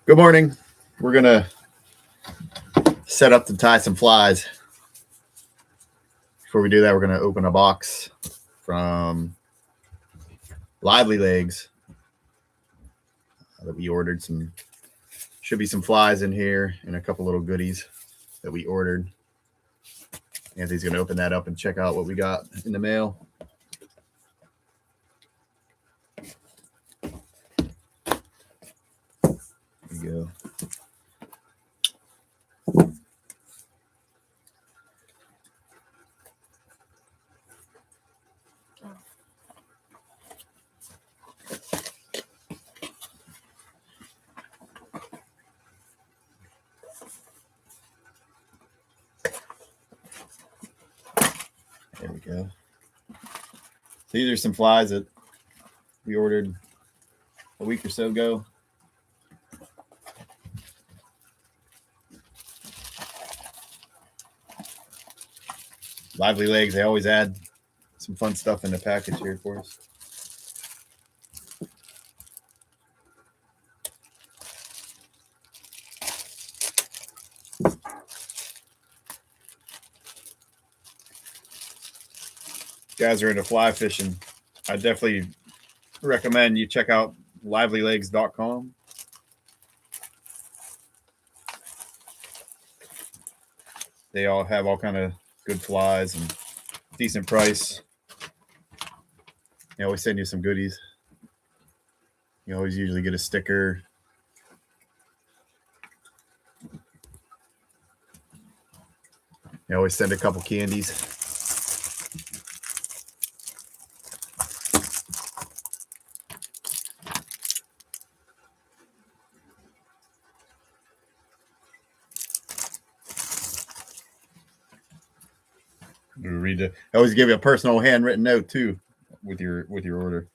Good morning. We're going to set up to tie some flies. Before we do that, we're going to open a box from Lively Legs that we ordered. Should be some flies in here and a couple little goodies that we ordered. Anthony's going to open that up and check out what we got in the mail. There you go. There we go. So these are some flies that we ordered a week or so ago. Lively Legs, they always add some fun stuff in the package here for us. Guys are into fly fishing, I definitely recommend you check out livelylegs.com. They all have all kind of good flies and decent price. They always send you some goodies. You always usually get a sticker. They always send a couple candies. I always give you a personal handwritten note too with your order.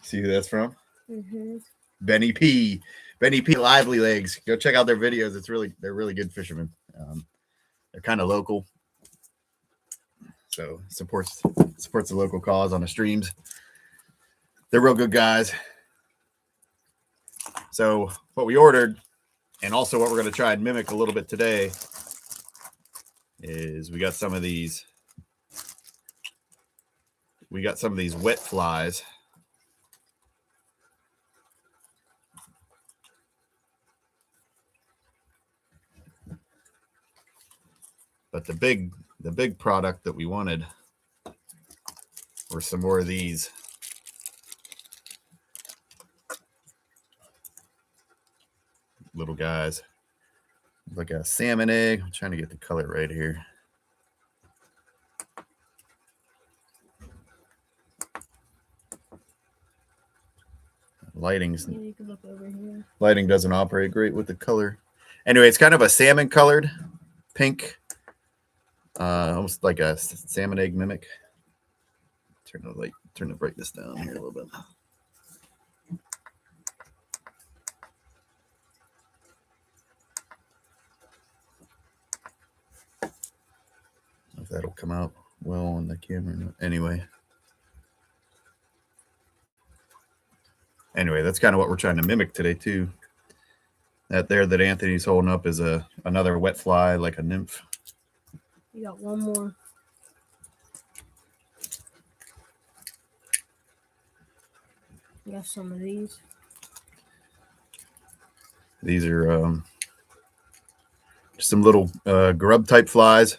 See who that's from? Mm-hmm. Benny P. Lively Legs. Go check out their videos. They're really good fishermen. They're kind of local, so supports the local cause on the streams. They're real good guys. So what we ordered, and also what we're going to try and mimic a little bit today, is we got some of these wet flies. But the big product that we wanted were some more of these. Little guys. Like a salmon egg. I'm trying to get the color right here. Lighting doesn't operate great with the color. Anyway, it's kind of a salmon colored pink, almost like a salmon egg mimic. Turn the brightness down here a little bit. If that'll come out well on the camera. Anyway, that's kind of what we're trying to mimic today too. That Anthony's holding up is another wet fly, like a nymph. You got one more. You got some of these. These are some little grub type flies.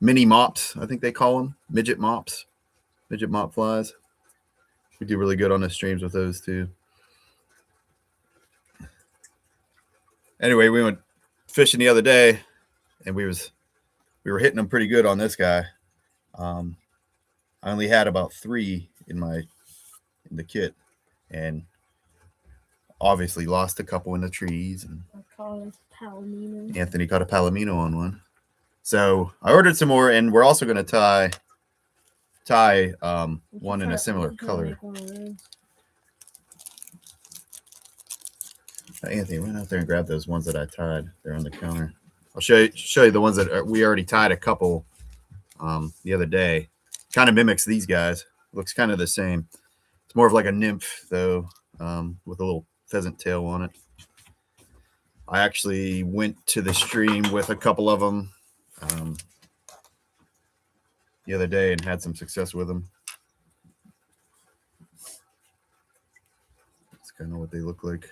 Mini mops, I think they call them. Midget mop flies. We do really good on the streams with those too. Anyway, we went fishing the other day, and we were hitting them pretty good on this guy. I only had about 3 in the kit, and obviously lost a couple in the trees, and I call it palomino. Anthony caught a palomino on one. So I ordered some more, and we're also going to tie one in a similar color. Anthony went out there and grabbed those ones that I tied. They're on the counter. I'll show you the ones that we already tied a couple the other day. Kind of mimics these guys. Looks kind of the same. It's more of like a nymph though, with a little pheasant tail on it. I actually went to the stream with a couple of them the other day and had some success with them. That's kind of what they look like.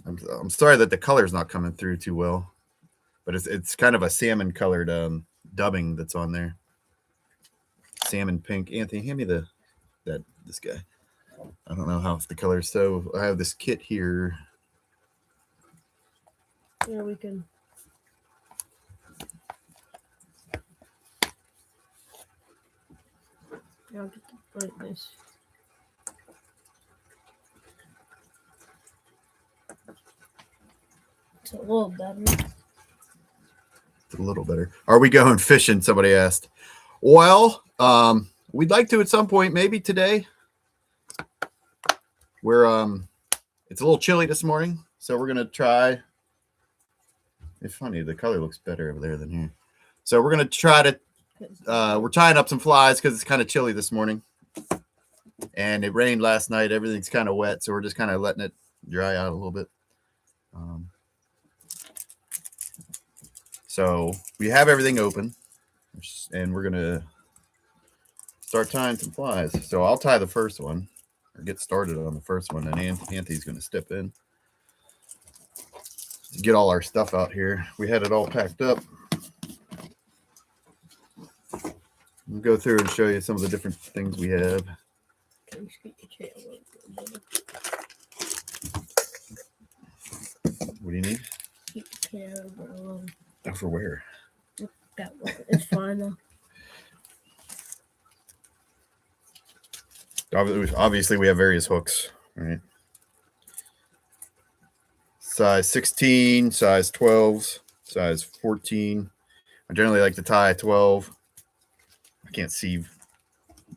I'm sorry that the color's not coming through too well, but it's kind of a salmon colored dubbing that's on there. Salmon pink. Anthony, hand me this guy. I don't know how the colors. So I have this kit here. Yeah, we can. I'll get the brightness. It's a little better. It's a little better. Are we going fishing? Somebody asked. Well, we'd like to at some point, maybe today. We're it's a little chilly this morning, so we're gonna try. It's funny, the color looks better over there than here. So we're gonna try to we're tying up some flies because it's kind of chilly this morning. And it rained last night. Everything's kind of wet, so we're just kind of letting it dry out a little bit. So we have everything open, and we're gonna start tying some flies. So I'll tie the first one, or get started on the first one, and Anthony's gonna step in to get all our stuff out here. We had it all packed up. We'll go through and show you some of the different things we have. Can you scoot your chair a little bit? What do you need? Keep the chair over a little. Over where? That one. It's fine though. Obviously, we have various hooks, right? Size 16, size 12, size 14. I generally like to tie 12. I can't see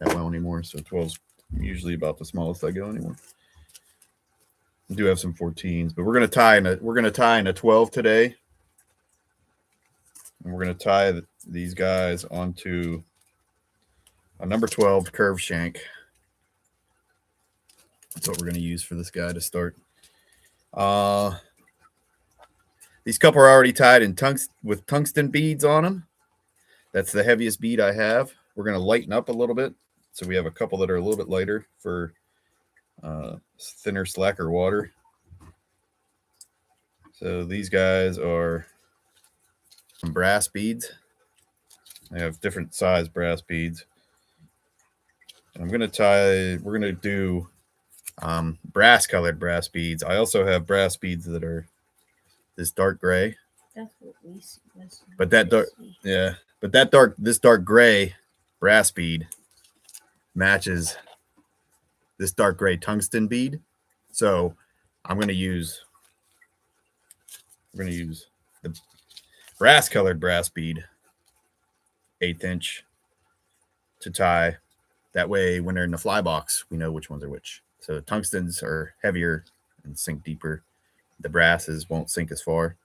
that well anymore, so 12's usually about the smallest I go anymore. I do have some 14s, but we're gonna tie in a 12 today, and we're gonna tie these guys onto a number 12 curved shank. That's what we're gonna use for this guy to start. These couple are already tied in with tungsten beads on them. That's the heaviest bead I have. We're going to lighten up a little bit. So we have a couple that are a little bit lighter for thinner, slacker water. So these guys are some brass beads. I have different size brass beads. And we're going to do brass colored brass beads. I also have brass beads that are this dark gray. That's what we see. But this dark gray brass bead matches this dark gray tungsten bead. So we're going to use the brass colored brass bead, 1/8 inch, to tie. That way, when they're in the fly box, we know which ones are which. So tungstens are heavier and sink deeper. The brasses won't sink as far.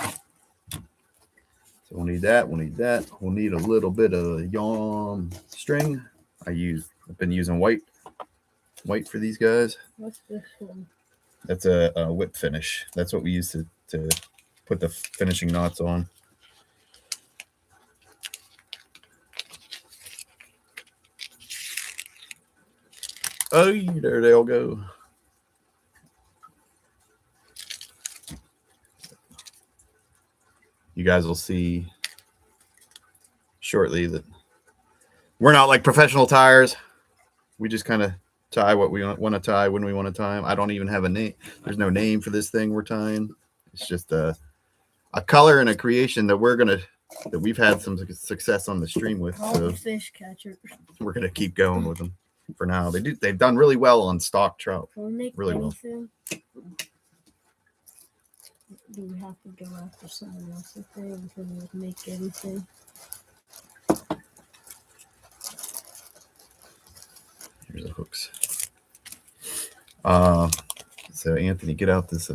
So we'll need that. We'll need a little bit of yarn string. I've been using white for these guys. What's this one? That's a whip finish. That's what we use to put the finishing knots on. Oh, there they all go. You guys will see shortly that we're not like professional tires. We just kind of tie what we want to tie when we want to tie them. I don't even have a name. There's no name for this thing we're tying. It's just a color and a creation that we've had some success on the stream with. All so the fish catchers. we're gonna keep going with them. for now. They've done really well on stock trout. Can we make Really well. anything? Do we have to go after someone else's thing? Can we make anything? Here's the hooks. So Anthony, get out this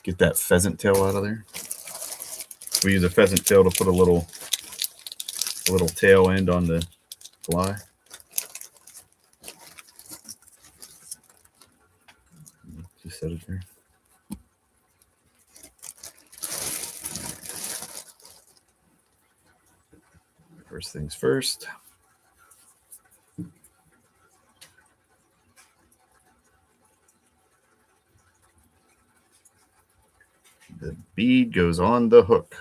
get that pheasant tail out of there. We use a pheasant tail to put a little tail end on the fly. Just set it there. First things first. The bead goes on the hook.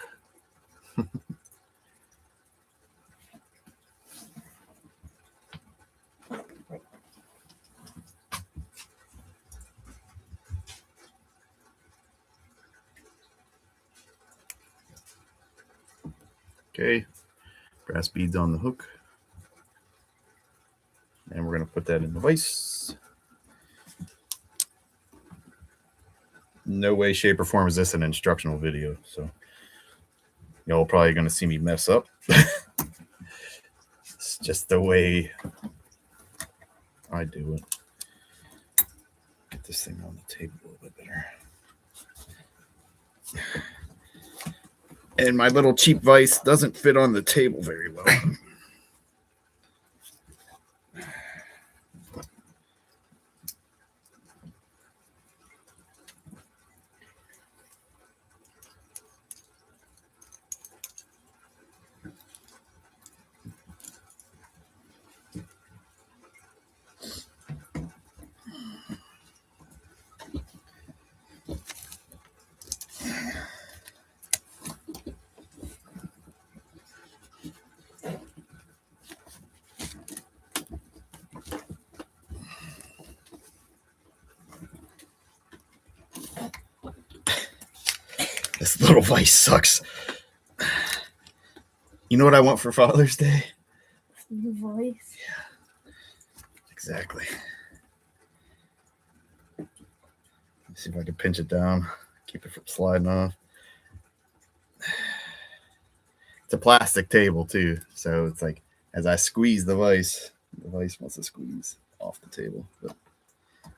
Okay, brass beads on the hook. And we're going to put that in the vise. No way, shape, or form is this an instructional video. So y'all probably going to see me mess up. It's just the way I do it. Get this thing on the table a little bit better. And my little cheap vise doesn't fit on the table very well. This little vise sucks. You know what I want for Father's Day? Your voice. Yeah, exactly. Let's see if I can pinch it down, keep it from sliding off. It's a plastic table too, so it's like as I squeeze the vise wants to squeeze off the table. But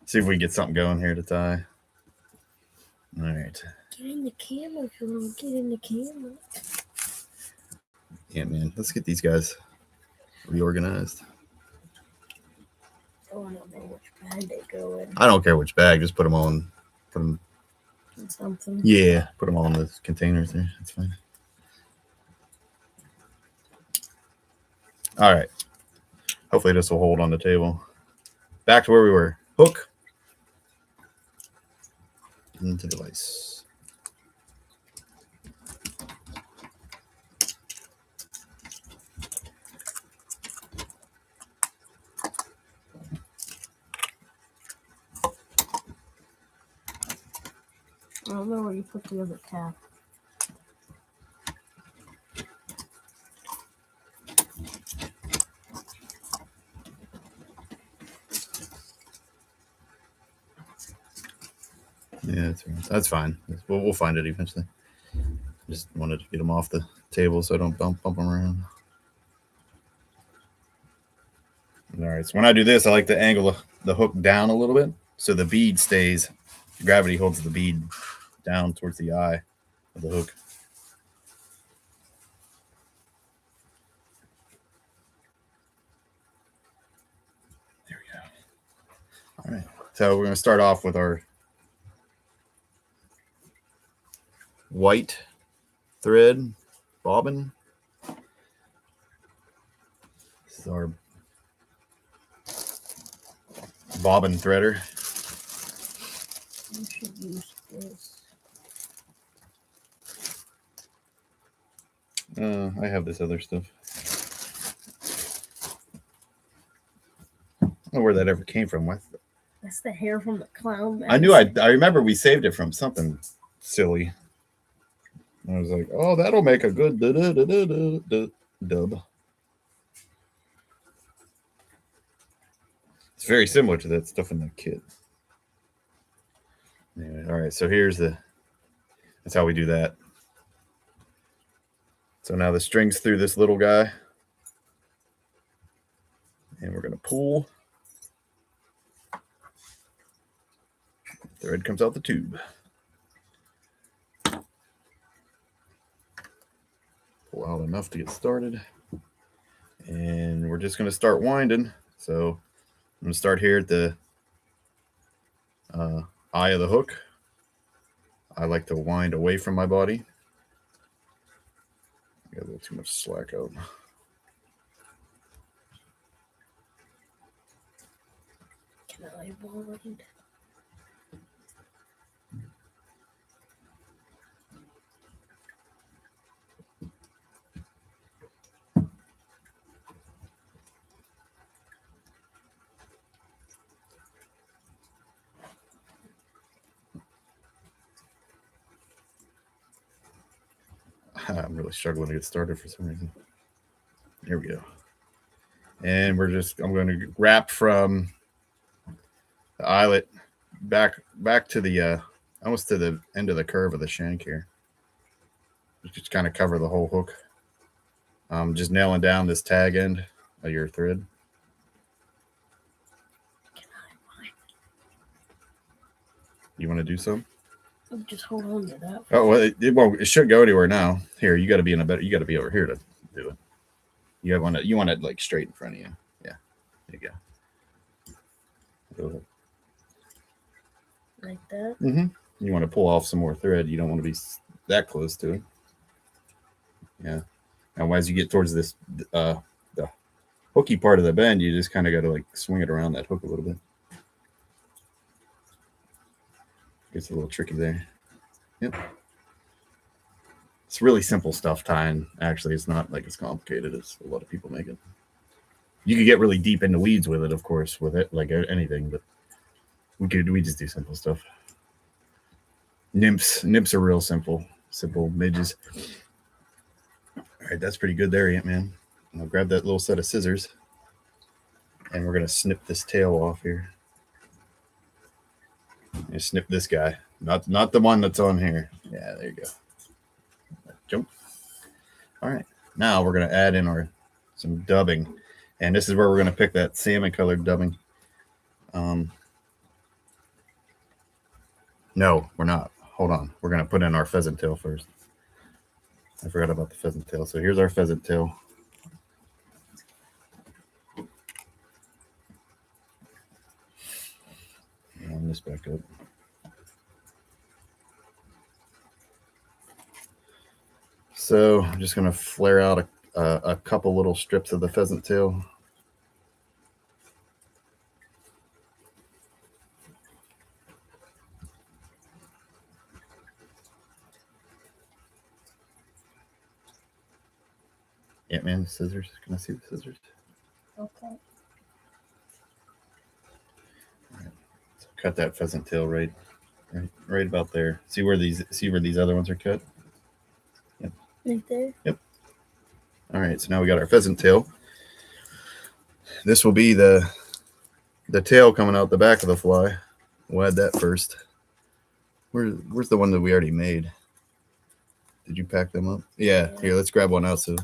see if we can get something going here to tie. All right. Get in the camera, girl. Get in the camera. Yeah, man. Let's get these guys reorganized. Oh, I don't know which bag they go in. I don't care which bag. Just put them on. Put them. Something. Yeah, put them all in the containers there. That's fine. All right. Hopefully this will hold on the table. Back to where we were. Hook into the vise. I don't know where you put the other cap. Yeah, that's fine. We'll find it eventually. Just wanted to get them off the table so I don't bump them around. All right, so when I do this, I like to angle the hook down a little bit so the bead stays. Gravity holds the bead down towards the eye of the hook. There we go. All right, so we're going to start off with our white thread bobbin. This is our bobbin threader. You should use this. I have this other stuff. I don't know where that ever came from. That's the hair from the clown mask. I knew I remember we saved it from something silly. I was like, oh, that'll make a good dub. It's very similar to that stuff in the kit. Anyway, all right, so that's how we do that. So now the string's through this little guy, and we're gonna pull. Thread comes out the tube. Pull out enough to get started. And we're just gonna start winding. So I'm gonna start here at the eye of the hook. I like to wind away from my body. I got a little too much slack out. Can I wind? I'm really struggling to get started for some reason. Here we go. And I'm going to wrap from the eyelet back to the almost to the end of the curve of the shank here. Just kind of cover the whole hook. Just nailing down this tag end of your thread. You want to do some? Just hold on to that. Oh well, it shouldn't go anywhere now. Here, you got to be you got to be over here to do it. You want it like straight in front of you. Yeah, there you go. Like that. Mm-hmm. You want to pull off some more thread. You don't want to be that close to it. Yeah. Now, as you get towards this the hooky part of the bend, you just kind of got to like swing it around that hook a little bit. Gets a little tricky there. Yep. It's really simple stuff tying. Actually, it's not like as complicated as a lot of people make it. You could get really deep into weeds with it, of course, with it like anything, but we just do simple stuff. Nymphs are real simple midges. All right, that's pretty good there, Antman. I'll grab that little set of scissors, and we're gonna snip this tail off here. And snip this guy, not the one that's on here. Yeah, there you go. Jump. All right, now we're gonna add in some dubbing, and this is where we're gonna pick that salmon colored dubbing. No, we're not. Hold on. We're gonna put in our pheasant tail first. I forgot about the pheasant tail. So here's our pheasant tail. Line this back up. So I'm just going to flare out a couple little strips of the pheasant tail. Antman, the scissors. Can I see the scissors? Okay. All right. So cut that pheasant tail right about there. See where these other ones are cut? Yep. Right there? Yep. All right, so now we got our pheasant tail. This will be the tail coming out the back of the fly. We'll add that first. Where's the one that we already made? Did you pack them up? Yeah. Here, let's grab one out so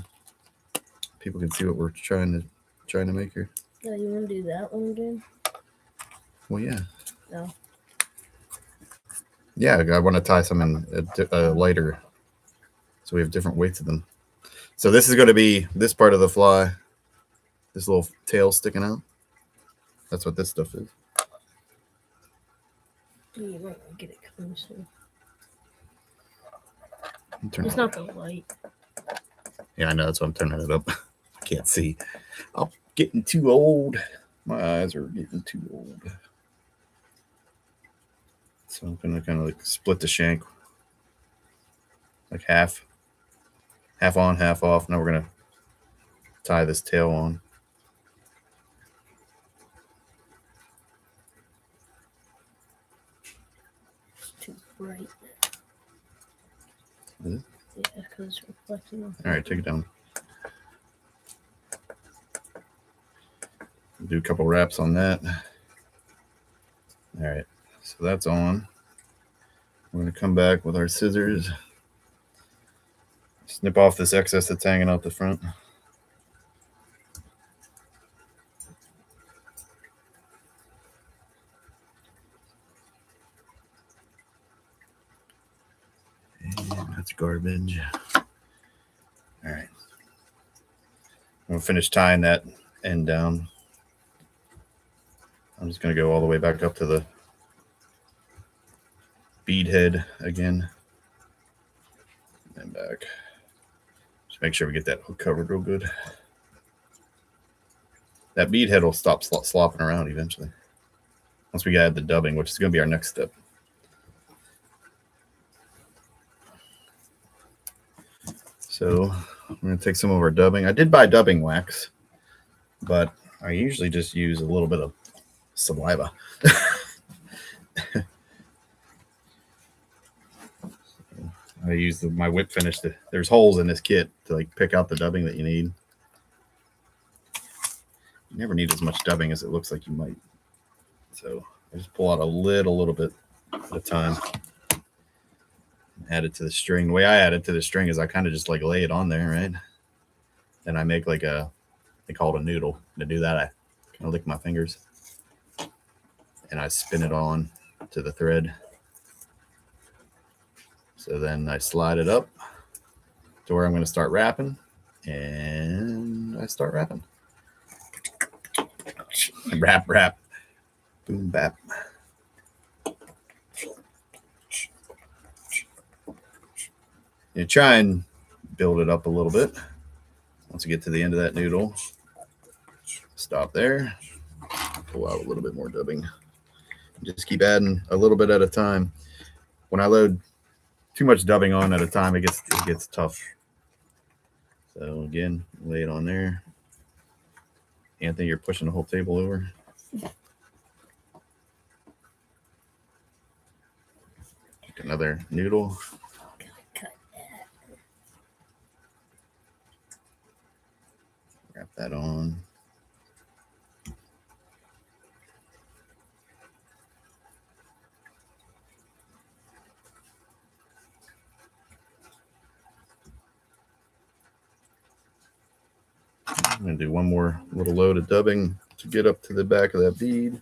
people can see what we're trying to make here. Yeah, you want to do that one again? Well, yeah. No. Yeah, I want to tie some in lighter, so we have different weights of them. So this is going to be this part of the fly, this little tail sticking out. That's what this stuff is. You might get it closer. It's not the light. Yeah, I know. That's why I'm turning it up. I can't see. I'm getting too old. My eyes are getting too old. So I'm going to kind of like split the shank. Like half on, half off. Now we're going to tie this tail on. Too bright. Is it? Yeah, because it's reflecting off. All right, take it down. Do a couple wraps on that. All right, so that's on. We're going to come back with our scissors, snip off this excess that's hanging out the front. And that's garbage. All right. I'm going to finish tying that end down. I'm just going to go all the way back up to the bead head again. And back. Just make sure we get that hook covered real good. That bead head will stop slopping around eventually. Once we add the dubbing, which is going to be our next step. So I'm going to take some of our dubbing. I did buy dubbing wax, but I usually just use a little bit of saliva. I use my whip finish. There's holes in this kit to like pick out the dubbing that you need. You never need as much dubbing as it looks like you might. So I just pull out a little bit at a time. Add it to the string. The way I add it to the string is I kind of just like lay it on there, right? Then I make like they call it a noodle. To do that, I kind of lick my fingers and I spin it on to the thread. So then I slide it up to where I'm going to start wrapping, and I start wrapping. Wrap, boom, bap. You try and build it up a little bit. Once you get to the end of that noodle, stop there, pull out a little bit more dubbing. Just keep adding a little bit at a time. When I load too much dubbing on at a time, it gets tough. So again, lay it on there. Anthony, you're pushing the whole table over. Take another noodle. Wrap that on. I'm going to do one more little load of dubbing to get up to the back of that bead.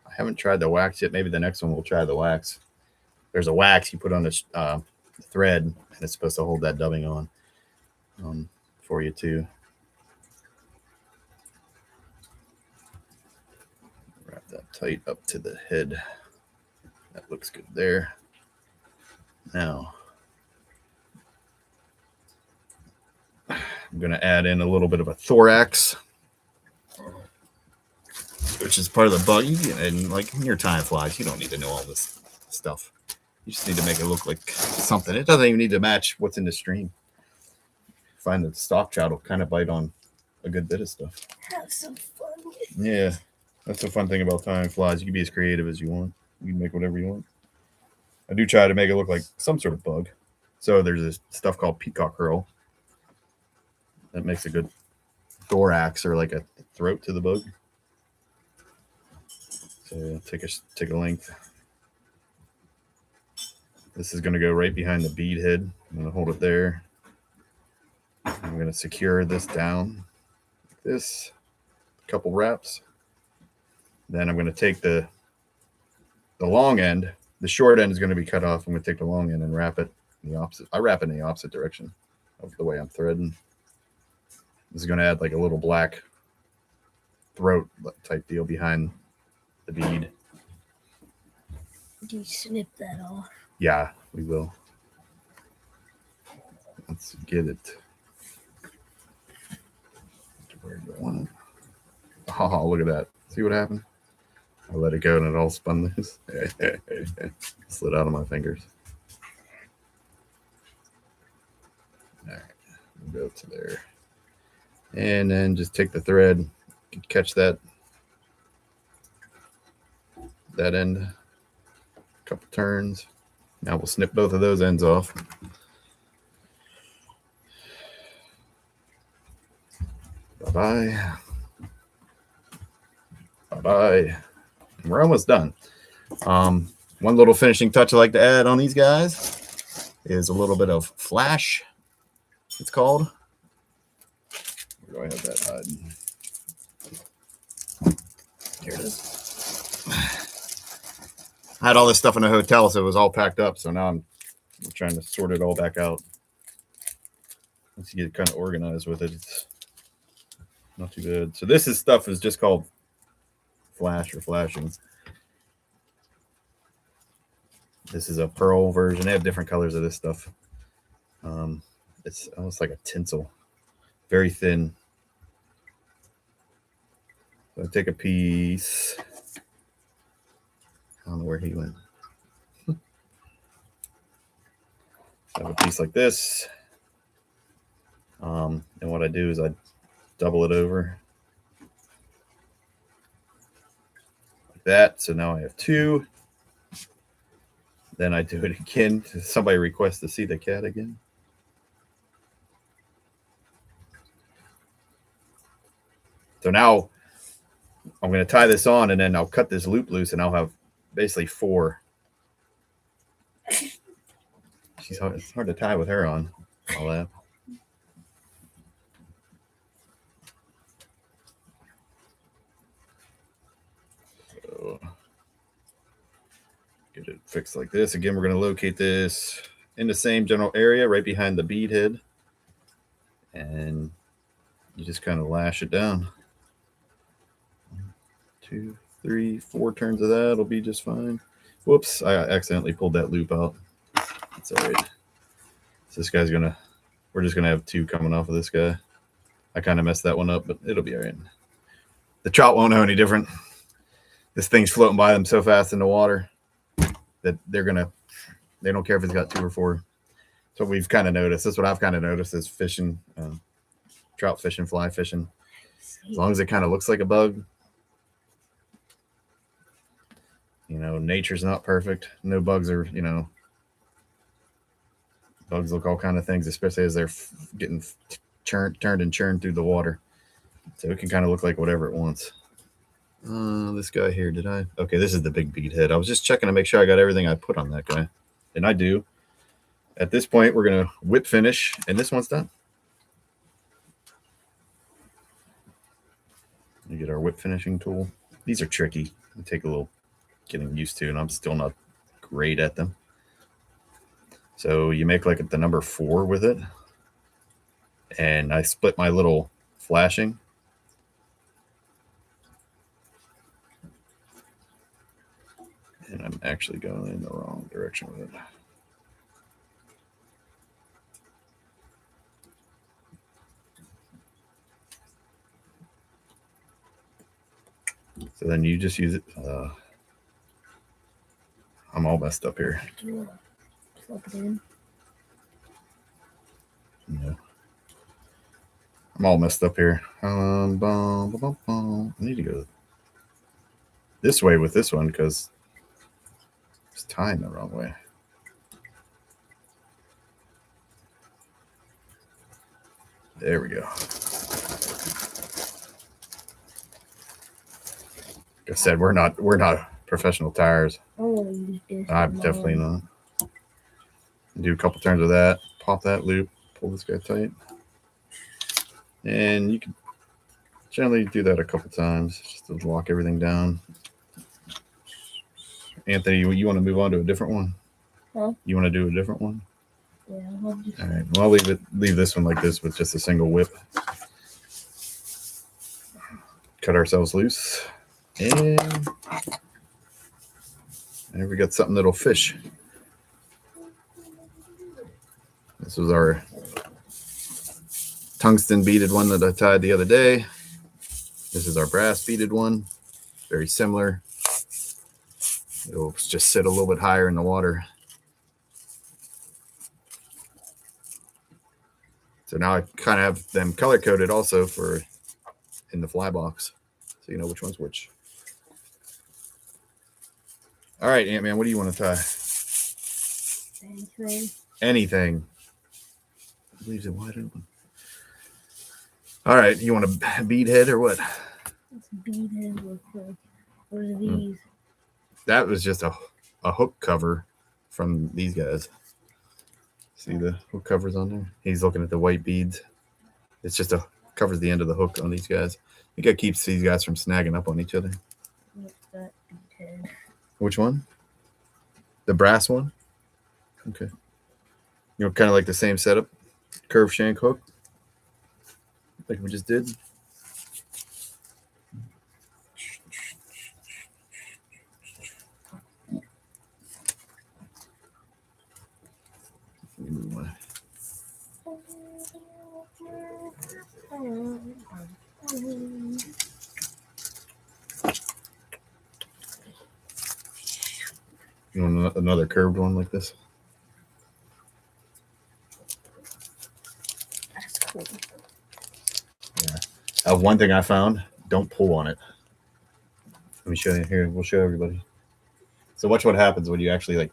I haven't tried the wax yet. Maybe the next one we'll try the wax. There's a wax you put on the thread, and it's supposed to hold that dubbing on for you too. Wrap that tight up to the head. That looks good there. Now, I'm going to add in a little bit of a thorax, which is part of the bug. And like in your time flies, you don't need to know all this stuff. You just need to make it look like something. It doesn't even need to match what's in the stream. Find that the stock trout will kind of bite on a good bit of stuff. Have some fun. Yeah, that's the fun thing about time flies. You can be as creative as you want. You can make whatever you want. I do try to make it look like some sort of bug. So there's this stuff called peacock curl that makes a good thorax or like a throat to the bug. So take a length. This is going to go right behind the bead head. I'm going to hold it there. I'm going to secure this down like this. A couple wraps. Then I'm going to take the long end. The short end is going to be cut off. I'm going to take the long end and wrap it in the opposite. I wrap it in the opposite direction of the way I'm threading. This is going to add like a little black throat type deal behind the bead. Do you snip that off? Yeah, we will. Let's get it to where you want it. Oh, look at that. See what happened? I let it go and it all spun loose. Slid out of my fingers. All right, we'll go to there. And then just take the thread, catch that end, a couple turns. Now we'll snip both of those ends off. Bye-bye. Bye-bye. We're almost done. One little finishing touch I like to add on these guys is a little bit of flash, it's called. Where do I have that hiding? Here it is. I had all this stuff in the hotel, so it was all packed up. So now I'm trying to sort it all back out. Once you get kind of organized with it, it's not too bad. So this stuff is just called flash or flashing. This is a pearl version. They have different colors of this stuff. It's almost like a tinsel, very thin. So I take a piece. I don't know where he went. I have a piece like this. And what I do is I double it over like that. So now I have two. Then I do it again. Somebody requests to see the cat again. So now I'm going to tie this on, and then I'll cut this loop loose, and I'll have basically four. It's hard to tie with her on. All that. So get it fixed like this. Again, we're going to locate this in the same general area, right behind the bead head, and you just kind of lash it down. 1, 2, 3, 4 turns of that will be just fine. Whoops, I accidentally pulled that loop out. That's all right. So this guy's we're just gonna have two coming off of this guy. I kind of messed that one up, but it'll be all right. The trout won't know any different. This thing's floating by them so fast in the water that they don't care if it's got 2 or 4. So we've kind of noticed. That's what I've kind of noticed is fishing, trout fishing, fly fishing. As long as it kind of looks like a bug. Nature's not perfect. No bugs are, bugs look all kind of things, especially as they're getting turned and churned through the water. So it can kind of look like whatever it wants. This guy here, okay, this is the big bead head. I was just checking to make sure I got everything I put on that guy. And I do. At this point, we're going to whip finish, and this one's done. We get our whip finishing tool. These are tricky. They take a little getting used to, and I'm still not great at them. So you make like the number 4 with it. And I split my little flashing. And I'm actually going in the wrong direction with it. So then you just use it. I'm all messed up here. Plug it in. Yeah. I'm all messed up here. I need to go this way with this one because it's tying the wrong way. There we go. Like I said, we're not professional tires. I'm definitely not. Do a couple turns of that, pop that loop, pull this guy tight. And you can generally do that a couple times just to lock everything down. Anthony, you want to move on to a different one? Huh? You want to do a different one? Yeah. All right. Well, I'll leave this one like this with just a single whip. Cut ourselves loose. And there we got something that'll fish. This was our tungsten beaded one that I tied the other day. This is our brass beaded one. Very similar. It'll just sit a little bit higher in the water. So now I kind of have them color coded also for in the fly box. So you know which one's which. All right, Ant-Man, what do you want to tie? Anything. Anything. Leaves it wide open. All right, you want a bead head or what? It's bead head with what are these? That was just a hook cover from these guys. See the hook covers on there? He's looking at the white beads. It's just a covers the end of the hook on these guys. I think it keeps these guys from snagging up on each other. What's that bead head? Which one? The brass one? Okay. You know, kind of like the same setup. Curved shank hook. Like we just did. You want another curved one like this? That's cool. Yeah. One thing I found: don't pull on it. Let me show you here. We'll show everybody. So watch what happens when you actually like.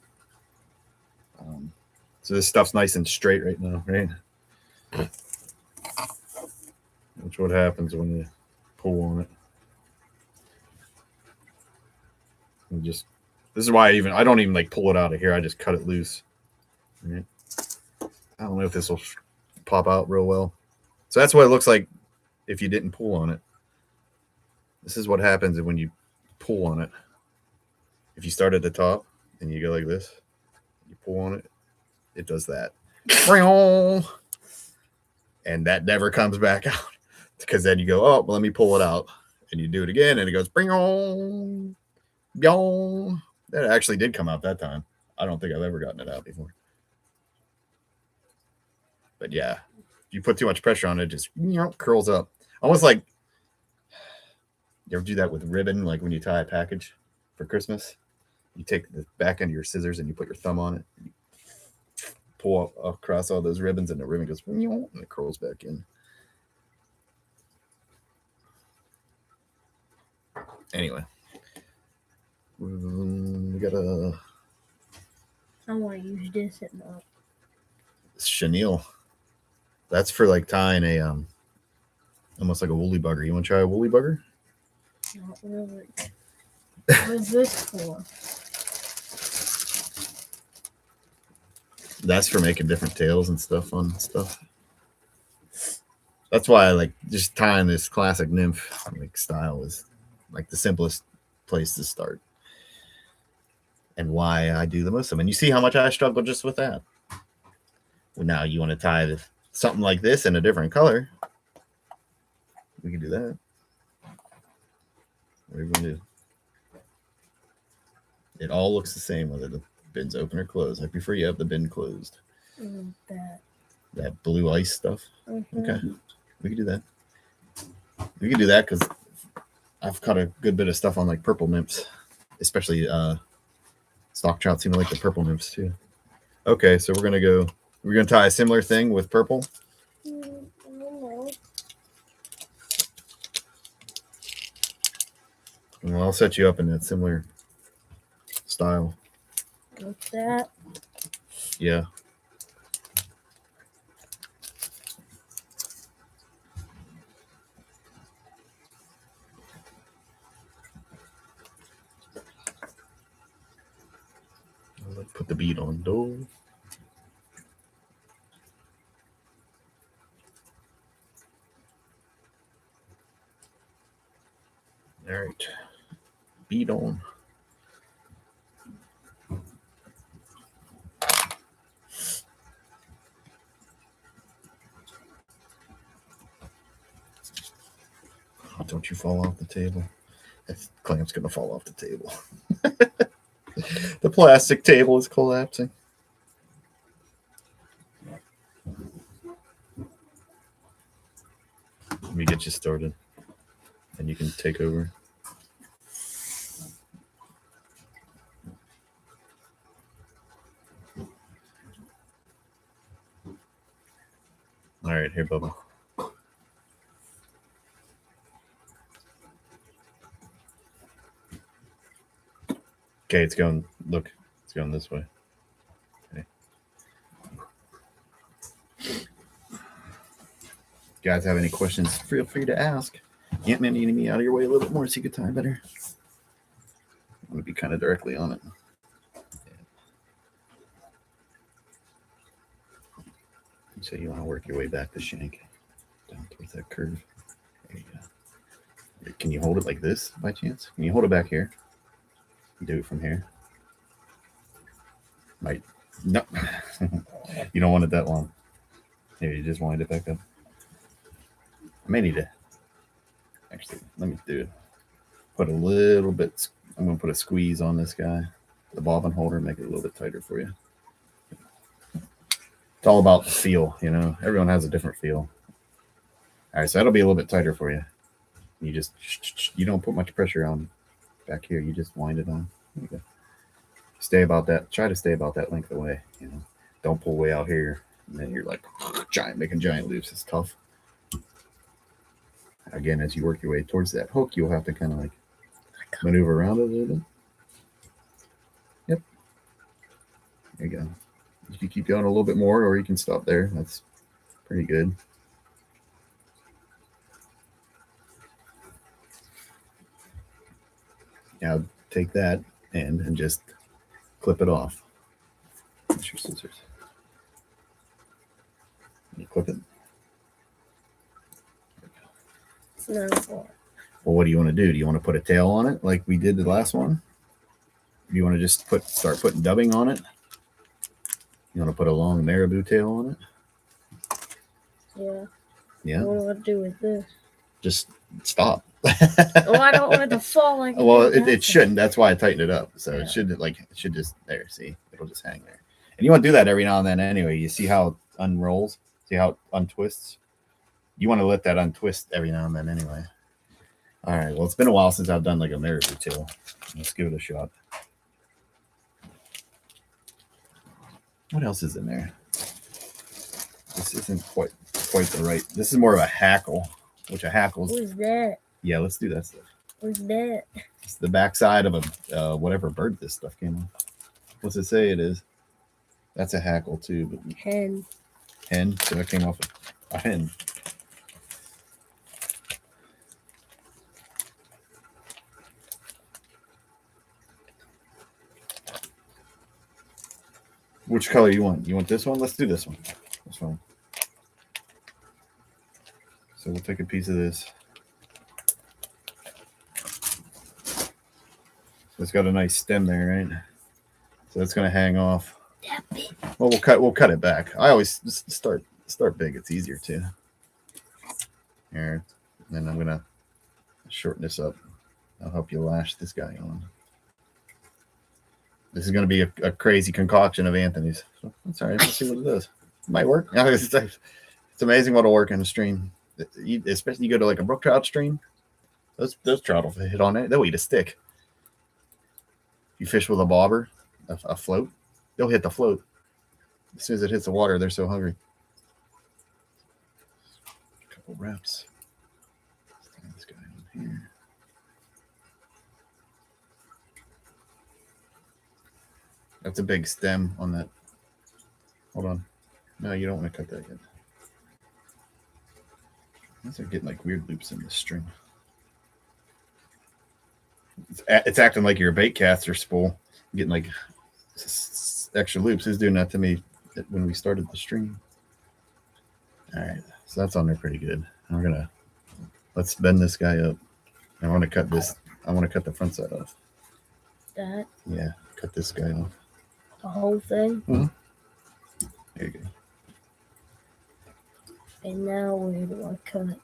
So this stuff's nice and straight right now, right? Watch what happens when you pull on it. And just this is why I don't even like pull it out of here. I just cut it loose. Right? I don't know if this will pop out real well. So that's what it looks like if you didn't pull on it. This is what happens when you pull on it. If you start at the top and you go like this, you pull on it, it does that. And that never comes back out. Because then you go, oh, well, let me pull it out. And you do it again, and it goes, that actually did come out that time. I don't think I've ever gotten it out before. But yeah, if you put too much pressure on it, it just curls up. Almost like, you ever do that with ribbon, like when you tie a package for Christmas? You take the back end of your scissors and you put your thumb on it. You pull across all those ribbons, and the ribbon goes, and it curls back in. Anyway, we got a. I want to use this at night. Chenille. That's for like tying a almost like a woolly bugger. You want to try a woolly bugger? Not really. What is this for? That's for making different tails and stuff on stuff. That's why I like just tying this classic nymph like style is like the simplest place to start. And why I do the most of them. And you see how much I struggle just with that. Well, now you want to tie something like this in a different color. We can do that. What are we going to do? It all looks the same whether the bin's open or closed. I prefer you have the bin closed. That blue ice stuff. Mm-hmm. Okay. We can do that. We can do that because I've caught a good bit of stuff on like purple nymphs, especially stock trout seem to like the purple nymphs too. Okay, so we're gonna tie a similar thing with purple. And I'll set you up in that similar style. What's that? Yeah. Let's put the bead on though. All right. Bead on. Oh, don't you fall off the table. That clamp's gonna fall off the table. The plastic table is collapsing. Let me get you started, and you can take over. All right, here, Bubba. Okay, it's going. Look, it's going this way. Okay. you guys have any questions, feel free to ask. Antman, you need me out of your way a little bit more so you can tie better. I'm going to be kind of directly on it. So you want to work your way back the shank down towards that curve. There you go. Can you hold it like this by chance? Can you hold it back here? Do it from here. Might. No. You don't want it that long. Maybe you just wind it back up. I may need to. Actually, let me do it. Put a little bit. I'm going to put a squeeze on this guy. The bobbin holder, make it a little bit tighter for you. It's all about the feel, you know. Everyone has a different feel. All right, so that'll be a little bit tighter for you. You don't put much pressure on back here. You just wind it on. There you go. Stay about that. Try to stay about that length away. You know, don't pull way out here, and then you're like making giant loops. It's tough. Again, as you work your way towards that hook, you'll have to kind of like maneuver around it a little bit. Yep. There you go. You can keep going a little bit more, or you can stop there. That's pretty good. Now take that end and just clip it off. Use your scissors. You clip it. No. Well, what do you want to do? Do you want to put a tail on it like we did the last one? Do you want to just start putting dubbing on it? You want to put a long marabou tail on it? Yeah. Yeah. What do I do with this? Just stop. Oh, I don't want it to fall like. Well, it shouldn't. That's why I tightened it up. So Yeah. it should just there. See, it'll just hang there. And you want to do that every now and then anyway. You see how it unrolls? See how it untwists? You want to let that untwist every now and then anyway. All right. Well, it's been a while since I've done like a marabou tail. Let's give it a shot. What else is in there? This isn't quite the right. This is more of a hackle, which a hackle's. What is that? Yeah, let's do that stuff. What's that? It's the backside of a whatever bird this stuff came on. What's it say it is? That's a hackle too. But Hen. hen. So that came off a hen. Which color you want? You want this one? Let's do this one. This one. So we'll take a piece of this. So it's got a nice stem there, right? So it's going to hang off. Well, we'll cut it back. I always just start big. It's easier too. Here, and then I'm going to shorten this up. I'll help you lash this guy on. This is going to be a crazy concoction of Anthony's. So that's all right. Let's see what it does. It might work. It's amazing what'll work in a stream. Especially you go to like a brook trout stream. Those trout will hit on it. They'll eat a stick. You fish with a bobber, a float, they'll hit the float. As soon as it hits the water, they're so hungry. A couple reps. Let's tie this guy on here. That's a big stem on that. Hold on. No, you don't want to cut that yet. These are getting like weird loops in this string. It's acting like your bait caster spool, getting like extra loops. It's doing that to me when we started the stream. All right, so that's on there pretty good. Let's bend this guy up. I want to cut this. I want to cut the front side off. That. Yeah, cut this guy off. The whole thing. Mm-hmm. There you go. And now where do I cut?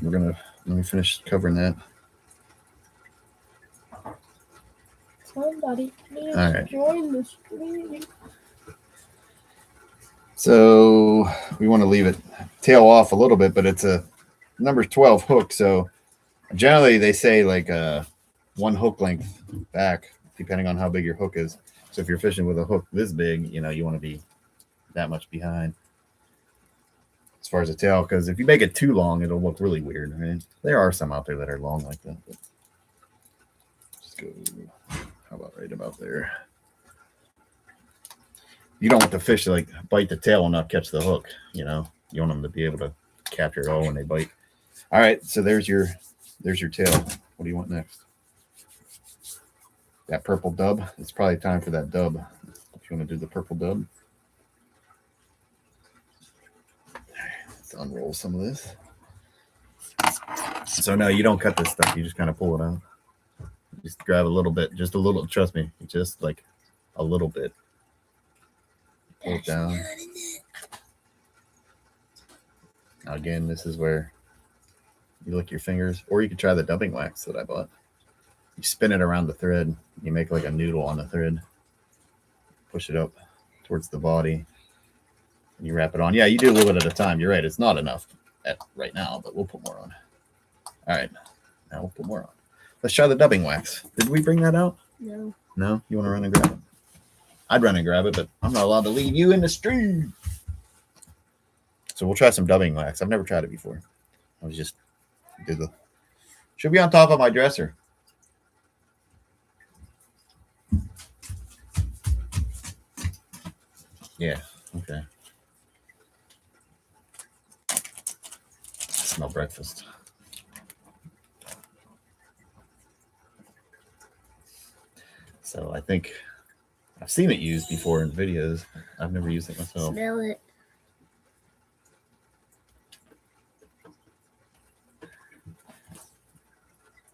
Let me finish covering that. Somebody please All right. join the stream. So we want to leave it tail off a little bit, but it's a number 12 hook. So generally they say like one hook length back, depending on how big your hook is. So if you're fishing with a hook this big, you want to be that much behind as far as the tail, because if you make it too long, it'll look really weird. Right? There are some out there that are long like that. But just go, how about right about there? You don't want the fish to like bite the tail and not catch the hook. You want them to be able to capture it all when they bite. All right, so there's your tail. What do you want next? That purple dub. It's probably time for that dub. If you want to do the purple dub. Let's unroll some of this. So no, you don't cut this stuff. You just kind of pull it out. Just grab a little bit, just a little. Trust me, just like a little bit. Pull it down. Now again, this is where you lick your fingers, or you could try the dubbing wax that I bought. You spin it around the thread. You make like a noodle on the thread. Push it up towards the body. And you wrap it on. Yeah, you do a little bit at a time. You're right. It's not enough right now, but we'll put more on. All right. Now we'll put more on. Let's try the dubbing wax. Did we bring that out? No. No? You want to run and grab it? I'd run and grab it, but I'm not allowed to leave you in the street. So we'll try some dubbing wax. I've never tried it before. I was just should be on top of my dresser. Yeah, okay. Smell breakfast. So I think I've seen it used before in videos. I've never used it myself. Smell it.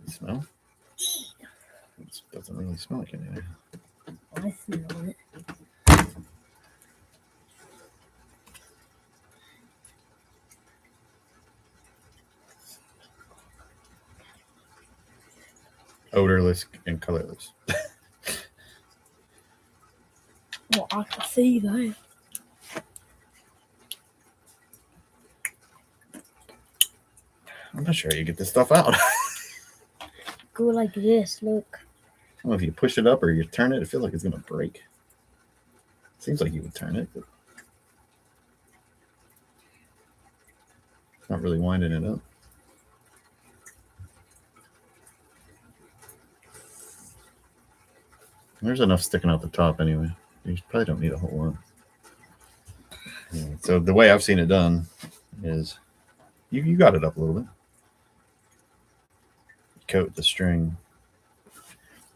You smell? It doesn't really smell like anything. I smell it. Odorless and colorless. Well, I can see that. I'm not sure how you get this stuff out. Go like this, look. I don't know if you push it up or you turn it. It feels like it's going to break. Seems like you would turn it, but it's not really winding it up. There's enough sticking out the top anyway. You probably don't need a whole lot. Yeah, so the way I've seen it done is you got it up a little bit. Coat the string.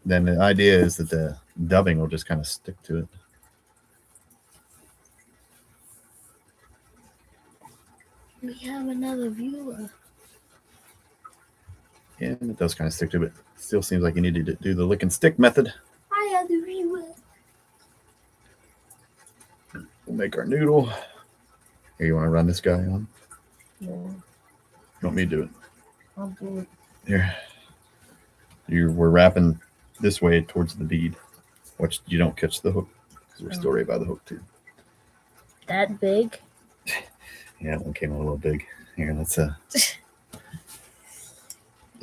Then the idea is that the dubbing will just kind of stick to it. We have another viewer. Yeah, it does kind of stick to it. Still seems like you need to do the lick and stick method. I have the viewer. We'll make our noodle. Here, you want to run this guy on? Yeah, You want me to do it? I'll do it. Here. We're wrapping this way towards the bead. Watch you don't catch the hook, because we're still right by the hook too. That big? Yeah, that one came a little big. Here, let's it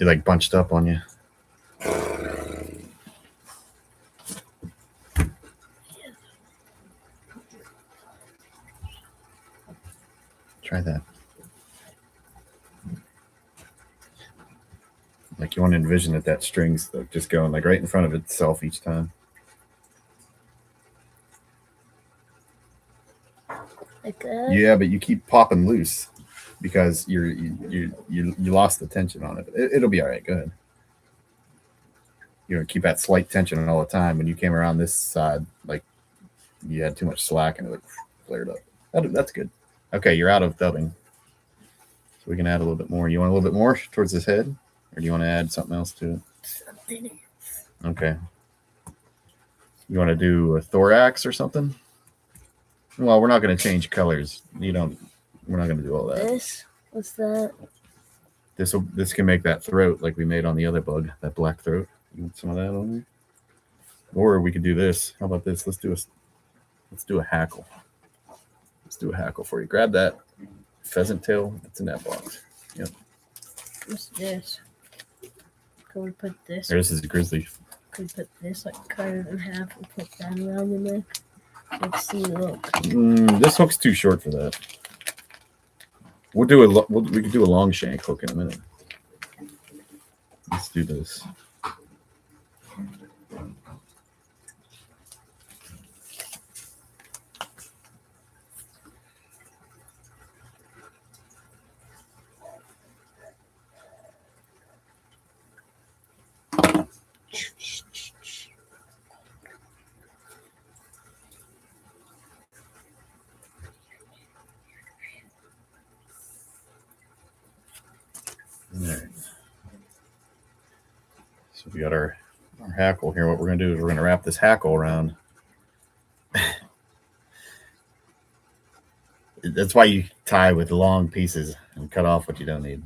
like bunched up on you. Try that. Like you want to envision that string's just going like right in front of itself each time. Like that? Yeah, but you keep popping loose because you lost the tension on it. It'll be all right. Go ahead. Keep that slight tension all the time. When you came around this side, like you had too much slack and it like flared up. That's good. Okay, you're out of dubbing. So we can add a little bit more. You want a little bit more towards his head? Or do you want to add something else to it? Something else. Okay. You want to do a thorax or something? Well, we're not going to change colors. We're not going to do all that. This? What's that? This can make that throat like we made on the other bug, that black throat. You want some of that on there? Or we could do this. How about this? Let's do a hackle. Let's do a hackle for you. Grab that pheasant tail that's in that box. Yep. What's this? Can we put this? This is a grizzly. Can we put this, like cut it in half and put that around the neck? Let's see, look. This hook's too short for that. We could do a long shank hook in a minute. Let's do this. All right. So we got our hackle here. What we're going to do is we're going to wrap this hackle around. That's why you tie with long pieces and cut off what you don't need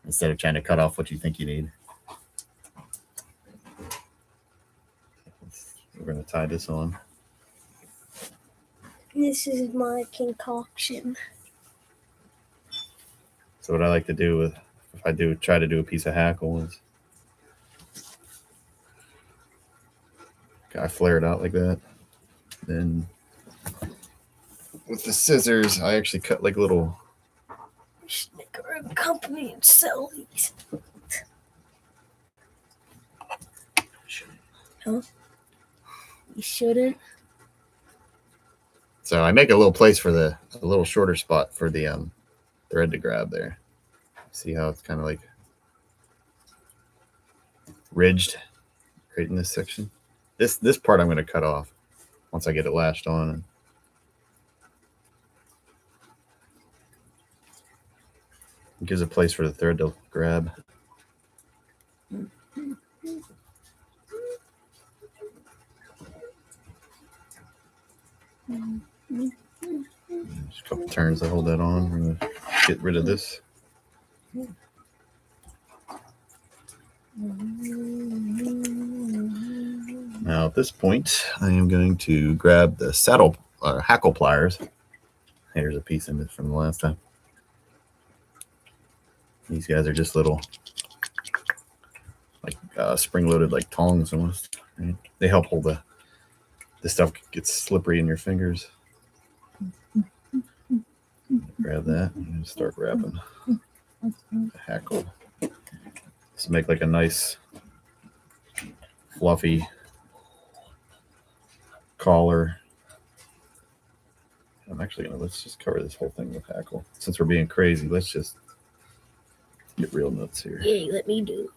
instead of trying to cut off what you think you need. We're going to tie this on. This is my concoction. So what I like to do with, if I do try to do a piece of hackle, is I flare it out like that. Then with the scissors, I actually cut like little. Make our company and sell these. Huh? You shouldn't. So I make a little place for a little shorter spot for the thread to grab there. See how it's kind of like ridged right in this section. This part I'm going to cut off once I get it lashed on. It gives a place for the thread to grab. Just a couple turns to hold that on. We're going to get rid of this. Now at this point, I am going to grab the hackle pliers. Here's a piece in it from the last time. These guys are just little, like spring-loaded, like tongs almost. Right? They help hold the stuff gets slippery in your fingers. Grab that and start wrapping the hackle. Just make like a nice, fluffy collar. I'm actually let's just cover this whole thing with hackle. Since we're being crazy, let's just get real nuts here. Yeah, let me do.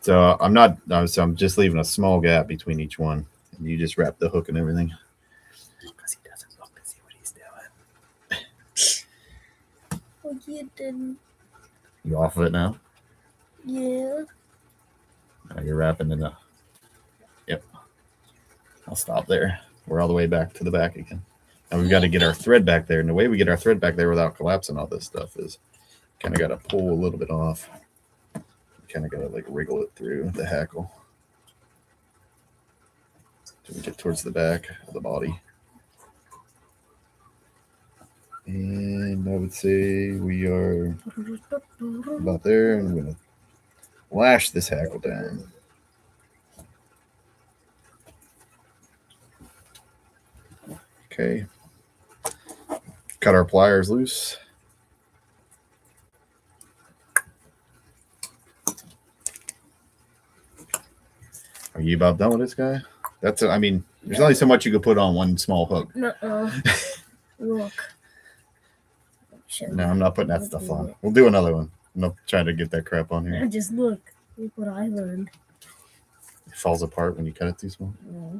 So I'm just leaving a small gap between each one, and you just wrap the hook and everything. Because he doesn't look to see what he's doing. Oh, you didn't. You off of it now? Yeah. Now you're wrapping in the. Yep. I'll stop there. We're all the way back to the back again. And we've got to get our thread back there. And the way we get our thread back there without collapsing all this stuff is kind of got to pull a little bit off. Kind of got to like wriggle it through the hackle till we get towards the back of the body. And I would say we are about there, and I'm going to lash this hackle down. Okay. Cut our pliers loose. Are you about done with this guy? I mean, there's only so much you could put on one small hook. Look. No, I'm not putting that stuff on. We'll do another one. I'm not trying to get that crap on here. Just look. Look what I learned. It falls apart when you cut it too small. Yeah.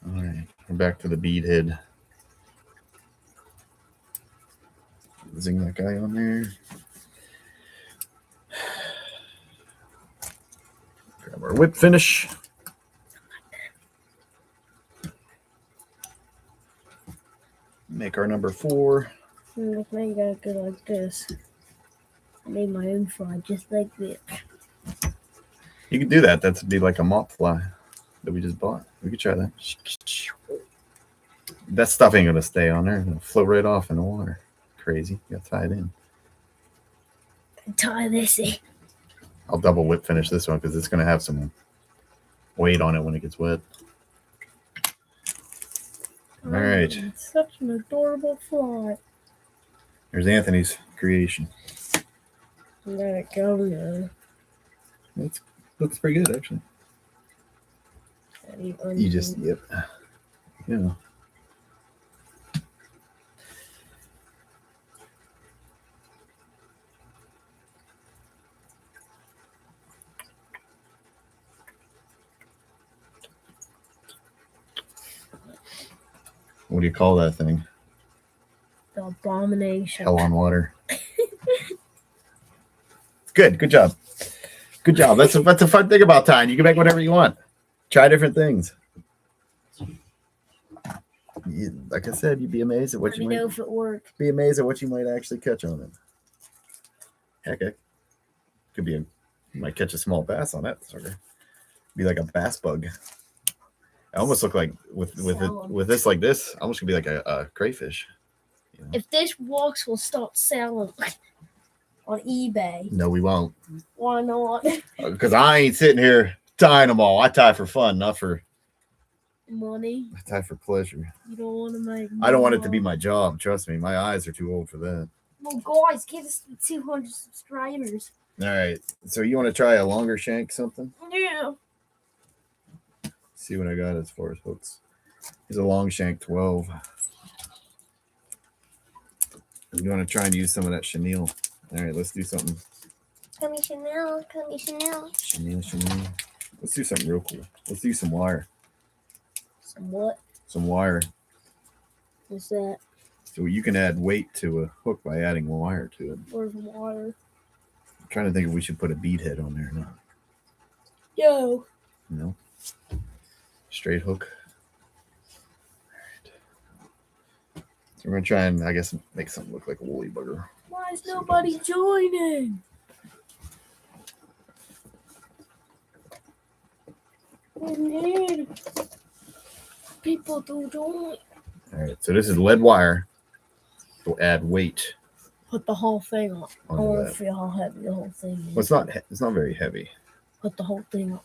All right, we're back to the bead head. Zing that guy on there. Grab our whip finish. Make our number 4. Look, now you gotta go like this. I made my own fly just like this. You could do that. That'd be like a mop fly that we just bought. We could try that. That stuff ain't gonna stay on there. It'll float right off in the water. Crazy. You gotta tie it in. Tie this in. I'll double whip finish this one because it's gonna have some weight on it when it gets wet. All right. It's such an adorable fly. Here's Anthony's creation. Let it go now. It looks pretty good, actually. You just, yep. Yeah. What do you call that thing? The abomination. Hell on water. Good job. Good job. That's a fun thing about tying. You can make whatever you want. Try different things. Like I said, you'd be amazed at what Let me know if it worked. Be amazed at what you might actually catch on it. Heck, it could be you might catch a small bass on that sucker. Be like a bass bug. I almost look like with this like this, almost could be like a crayfish. You know? If this works, we'll start selling on eBay. No, we won't. Why not? Because I ain't sitting here tying them all. I tie for fun, not for money. I tie for pleasure. You don't want to make money. I don't want it to be my job. Trust me, my eyes are too old for that. Well, guys, give us 200 subscribers. All right. So you want to try a longer shank something? Yeah. See what I got as far as hooks. Here's a long shank 12. You want to try and use some of that chenille. All right, let's do something. Come Chanel, come Chanel. Chenille. Let's do something real cool. Let's do some wire. Some what? Some wire. What's that? So you can add weight to a hook by adding wire to it. Where's wire? I'm trying to think if we should put a bead head on there or not. Yo. No. Straight hook. All right. So we're gonna try and I guess make something look like a woolly bugger. Why is nobody joining? We need people to join. All right, so this is lead wire. We'll add weight. Put the whole thing on. I want to feel how heavy the whole thing is. Well, it's not very heavy. Put the whole thing on.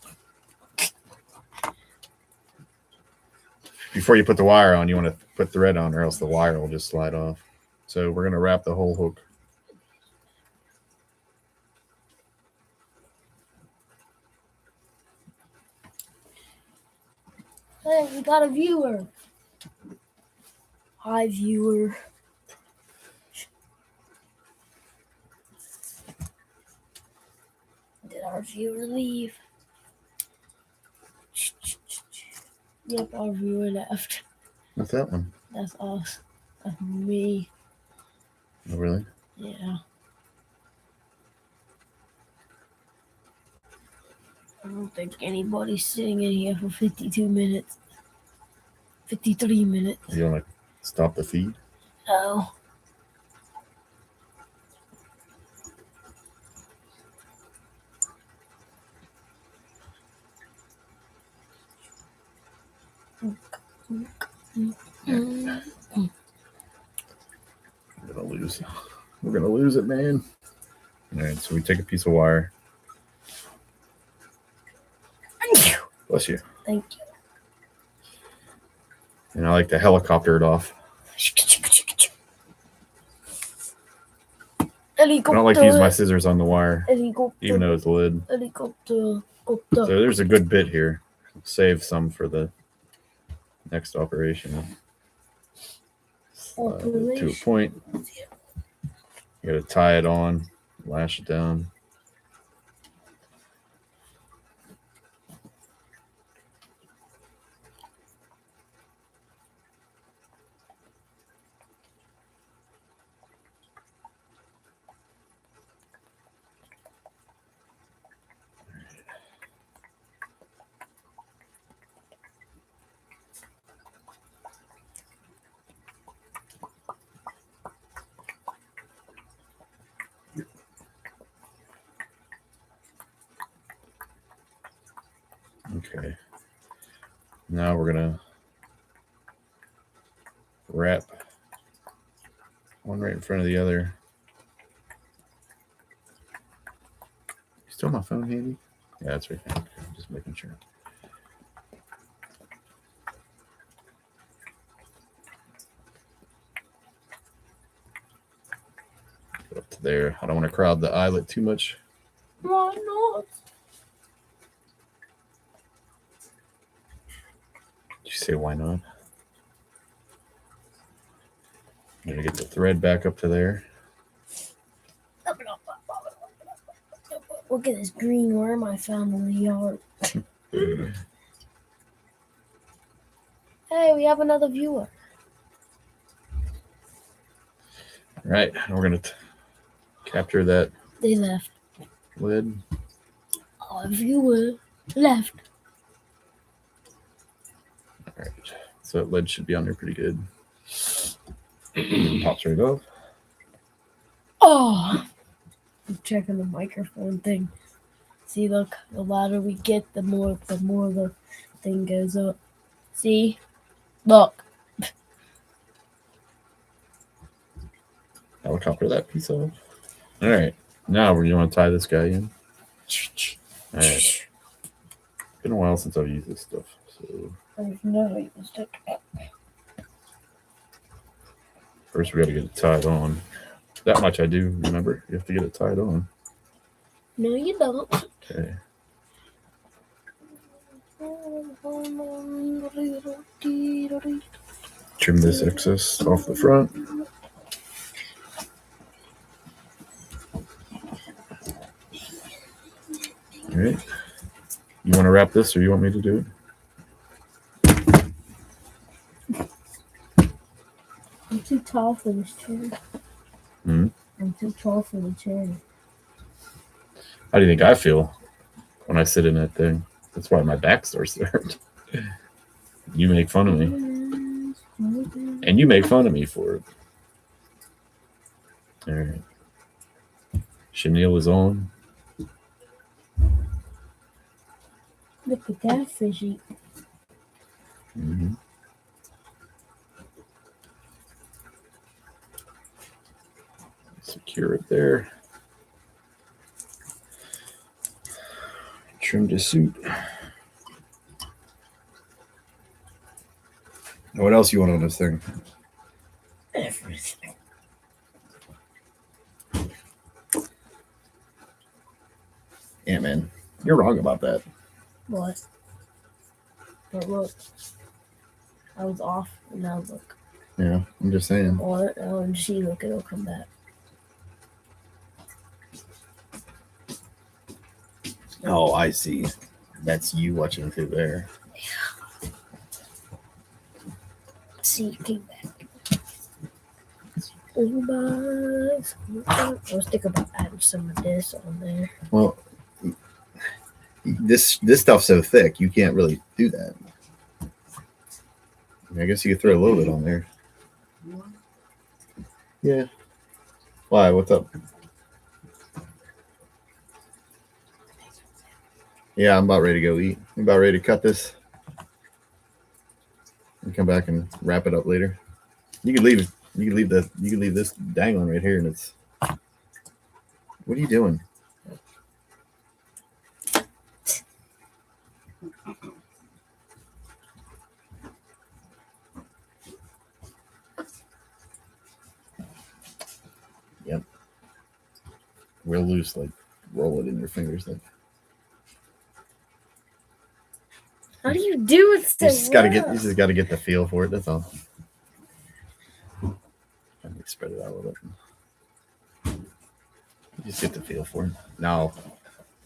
Before you put the wire on, you want to put thread on, or else the wire will just slide off. So we're gonna wrap the whole hook. Hey, we got a viewer. Hi, viewer. Did our viewer leave? Yep, our viewer left. What's that one? That's us. That's me. Oh, really? Yeah. I don't think anybody's sitting in here for 52 minutes. 53 minutes. You want to stop the feed? No. We're gonna lose. We're gonna lose it, man. All right, so we take a piece of wire. Bless you. Thank you. And I like to helicopter it off. Helicopter. I don't like to use my scissors on the wire, Helicopter. even though it's lid. Helicopter. So there's a good bit here. Save some for the next operation. To a point. You gotta tie it on, lash it down. Okay. Now we're gonna wrap one right in front of the other. Still my phone handy? Yeah, that's right. Okay, just making sure. Go up to there. I don't want to crowd the eyelet too much. Why not? Did you say why not? I'm gonna get the thread back up to there. Look at this green worm I found in the yard. Hey, we have another viewer. right, we're gonna capture that They left. lid. Oh, if you were left. All right, so that lid should be on there pretty good. Pops right off. Oh, I'm checking the microphone thing. See, look, the louder we get, the more the thing goes up. See, look. Helicopter that piece off. All right, now you want to tie this guy in. All right. Been a while since I've used this stuff, so I've never used it. first we got to get it tied on. That much I do remember. You have to get it tied on. No, you don't. Okay. Trim this excess off the front. All right. You want to wrap this, or you want me to do it? I'm too tall for this chair. Hmm? I'm too tall for the chair. How do you think I feel when I sit in that thing? That's why my back starts to hurt. You make fun of me. And you make fun of me for it. All right. Chenille is on. Look at that fishy. Mm-hmm. Secure it there. Trim the suit. What else you want on this thing? Everything. Antman, you're wrong about that. What? But look. I was off, and now look. Yeah, I'm just saying. Or and she look, it'll come back. Oh, I see. That's you watching through there. See, it came back. I was thinking about adding some of this on there. Well, this stuff's so thick, you can't really do that. I guess you could throw a little bit on there. Yeah. Why? What's up? Yeah, I'm about ready to go eat. I'm about ready to cut this and come back and wrap it up later. You could leave this dangling right here, and it's. What are you doing? Yep. Real loose, like roll it in your fingers, like. How do you do it so You just gotta get the feel for it. That's all. Let me spread it out a little bit. You just get the feel for it. Now,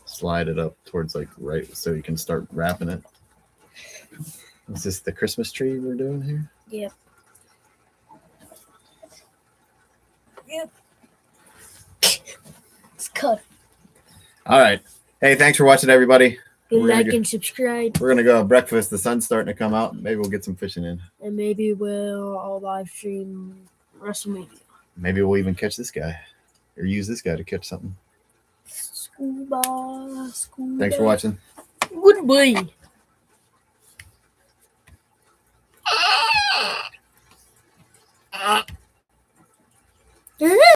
slide it up towards like right, so you can start wrapping it. Is this the Christmas tree we're doing here? Yep. Yep. It's cut. All right. Hey, thanks for watching, everybody. Like and subscribe. We're gonna go have breakfast. The sun's starting to come out. Maybe we'll get some fishing in. And maybe I'll live stream WrestleMania. Maybe we'll even catch this guy, or use this guy to catch something. Scuba. Thanks for watching. Goodbye.